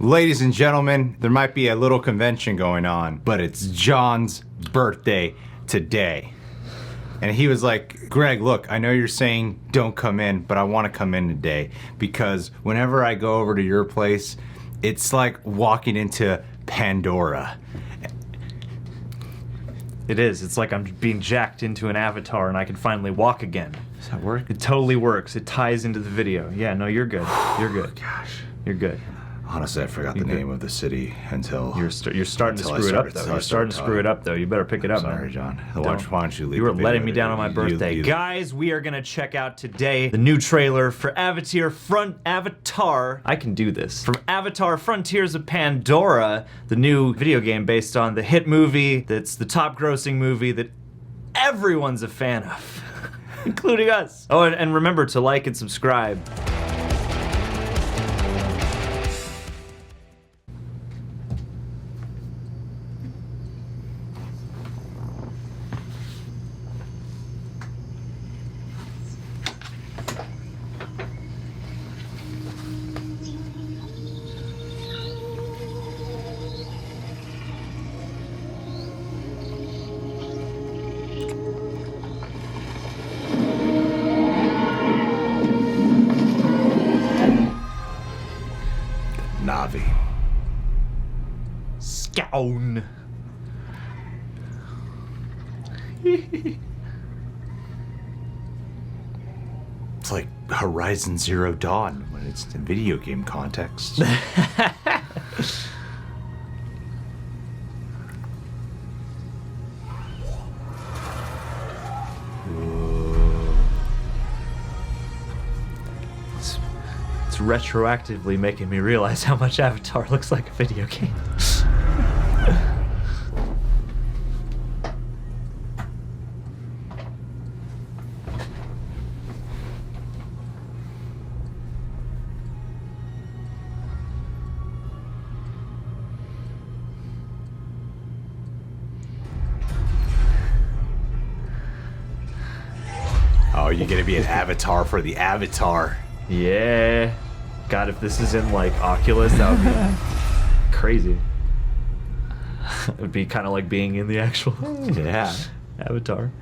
Ladies and gentlemen, there might be a little convention going on, but it's John's birthday today. And he was like, Greg, look, I know you're saying don't come in, but I want to come in today because whenever I go over to your place, it's like walking into Pandora. It is. It's like I'm being jacked into an avatar and I can finally walk again. Does that work? It totally works. It ties into the video. Yeah, no, you're good. You're good. Gosh. You're good. Honestly, I forgot the name of the city until... You're starting to screw it up, though. You're starting to screw it up, though. You better pick it up, man. Sorry, John. Why don't you leave? You were letting me down on my birthday. Guys, we are going to check out today the new trailer for Avatar. I can do this. From Avatar Frontiers of Pandora, the new video game based on the hit movie that's the top grossing movie that everyone's a fan of, including us. Oh, and remember to like and subscribe. Navi. Scown. It's like Horizon Zero Dawn when it's in video game context. It's retroactively making me realize how much Avatar looks like a video game. Oh, you're gonna be an avatar for the Avatar. Yeah. God, if this is in like Oculus, that would be crazy. It would be kind of like being in the actual Avatar.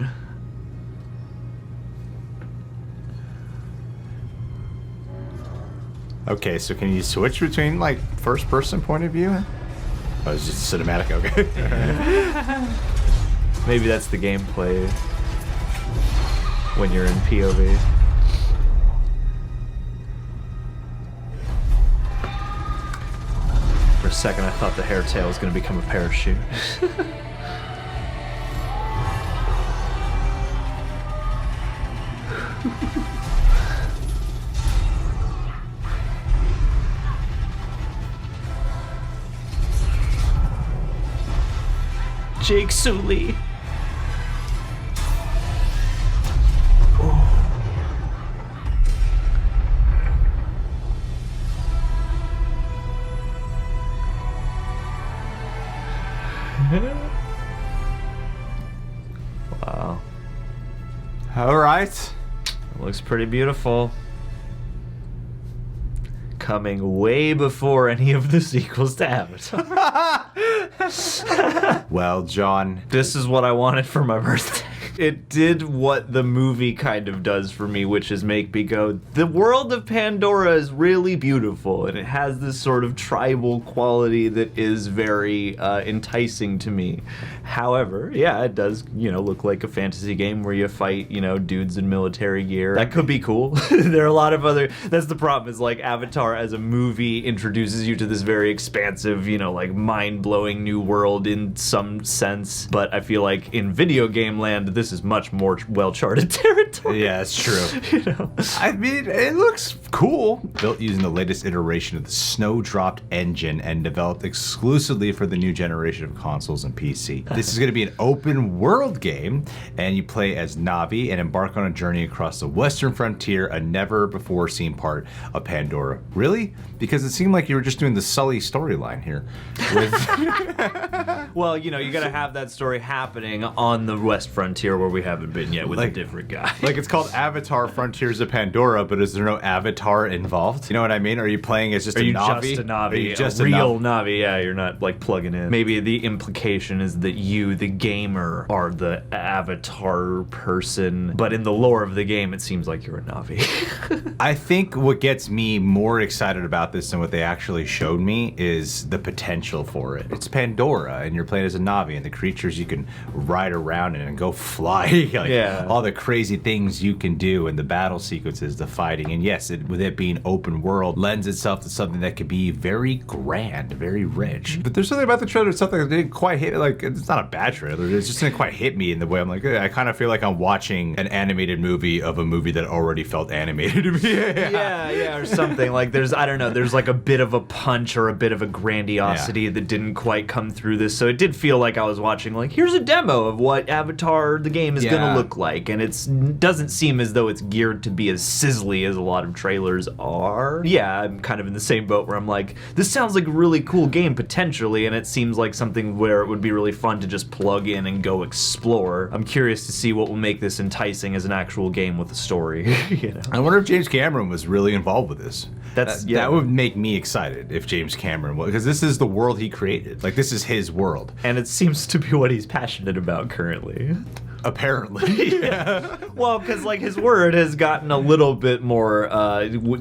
Okay, so can you switch between like first person point of view? Oh, it's just cinematic, okay. Maybe that's the gameplay when you're in POV. For a second, I thought the hairtail was going to become a parachute. Jake Sully. Wow. All right. It looks pretty beautiful. Coming way before any of the sequels to Avatar. Well, John, This is what I wanted for my birthday. It did what the movie kind of does for me, which is make me go, the world of Pandora is really beautiful, and it has this sort of tribal quality that is very enticing to me. However, yeah, it does, look like a fantasy game where you fight, dudes in military gear. That could be cool. There are a lot of other, that's the problem, is like Avatar as a movie introduces you to this very expansive, like mind-blowing new world in some sense, but I feel like in video game land, this is much more well-charted territory. yeah, it's true. I mean, it looks cool. Built using the latest iteration of the Snowdropped engine and developed exclusively for the new generation of consoles and PC. This is going to be an open world game, and you play as Navi and embark on a journey across the western frontier, a never-before-seen part of Pandora. Really? Because it seemed like you were just doing the Sully storyline here. With Well, you gotta have that story happening on the West Frontier somewhere where we haven't been yet with a different guy. Like it's called Avatar Frontiers of Pandora, but is there no avatar involved? You know what I mean? Are you playing as just a Na'vi? Just a Na'vi? Are you just a real Na'vi? Yeah, you're not like plugging in. Maybe the implication is that you, the gamer, are the avatar person, but in the lore of the game, it seems like you're a Na'vi. I think what gets me more excited about this than what they actually showed me is the potential for it. It's Pandora, and you're playing as a Na'vi, and the creatures you can ride around in and go fly. Like, all the crazy things you can do, and the battle sequences, the fighting, and yes, with it being open world, lends itself to something that could be very grand, very rich. But there's something about the trailer, something that didn't quite hit. Like, it's not a bad trailer. It just didn't quite hit me in the way I'm like, I kind of feel like I'm watching an animated movie of a movie that already felt animated to me. yeah, or something. Like there's, I don't know, there's like a bit of a punch or a bit of a grandiosity that didn't quite come through this. So it did feel like I was watching, like, here's a demo of what Avatar the game is gonna look like, and it doesn't seem as though it's geared to be as sizzly as a lot of trailers are. Yeah, I'm kind of in the same boat where I'm like, this sounds like a really cool game potentially, and it seems like something where it would be really fun to just plug in and go explore. I'm curious to see what will make this enticing as an actual game with a story. You know? I wonder if James Cameron was really involved with this. That would make me excited if James Cameron was, because this is the world he created. Like, this is his world. And it seems to be what he's passionate about currently. Apparently. Well, because like his word has gotten a little bit more,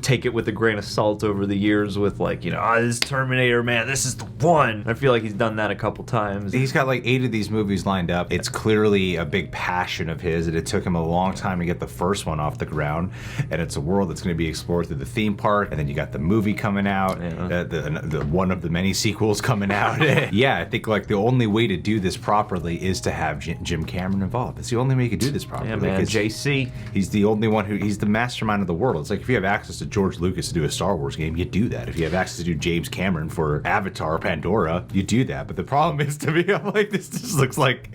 take it with a grain of salt over the years with like, you know, this Terminator, man, this is the one. I feel like he's done that a couple times. He's got like 8 of these movies lined up. It's clearly a big passion of his, and it took him a long time to get the first one off the ground. And it's a world that's going to be explored through the theme park, and then you got the movie coming out, the one of the many sequels coming out. Yeah, I think like the only way to do this properly is to have Jim Cameron involved. It's the only way you can do this properly. Yeah, man, JC. He's the only one he's the mastermind of the world. It's like if you have access to George Lucas to do a Star Wars game, you do that. If you have access to do James Cameron for Avatar, Pandora, you do that. But the problem is, to me, I'm like, this just looks like,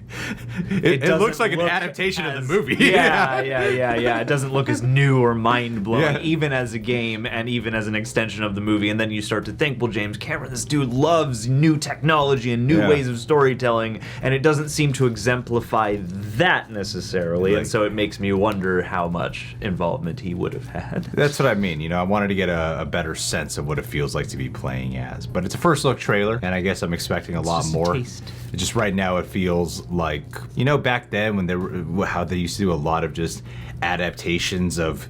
it looks like an adaptation of the movie. Yeah. It doesn't look as new or mind-blowing, even as a game and even as an extension of the movie. And then you start to think, well, James Cameron, this dude loves new technology and new ways of storytelling, and it doesn't seem to exemplify that necessarily, and so it makes me wonder how much involvement he would have had. That's what I mean. You know, I wanted to get a better sense of what it feels like to be playing as. But it's a first look trailer, and I guess I'm expecting a lot more. Just right now, it feels like, you know, back then when how they used to do a lot of just adaptations of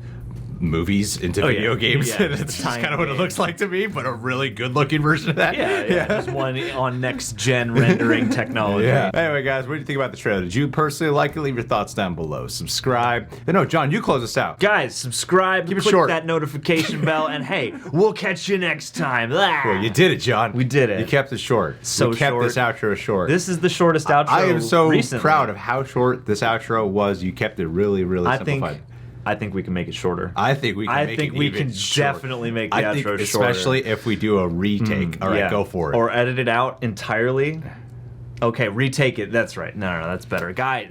movies into video games. It's just kind of what it looks like to me, but a really good-looking version of that. There's one on next-gen rendering technology. Anyway, guys, what do you think about the trailer? Did you personally like it? Leave your thoughts down below. Subscribe. No, John, you close us out. Guys, subscribe, click that notification bell, and hey, we'll catch you next time. Well, you did it, John. We did it. You kept it short. We kept this outro short. This is the shortest outro I am so recently. proud of how short this outro was. You kept it really, really simplified. I think we can make it shorter. I think we can definitely make the outro shorter. Especially if we do a retake. All right, go for it. Or edit it out entirely. Okay, retake it. That's right. No, that's better. Guys.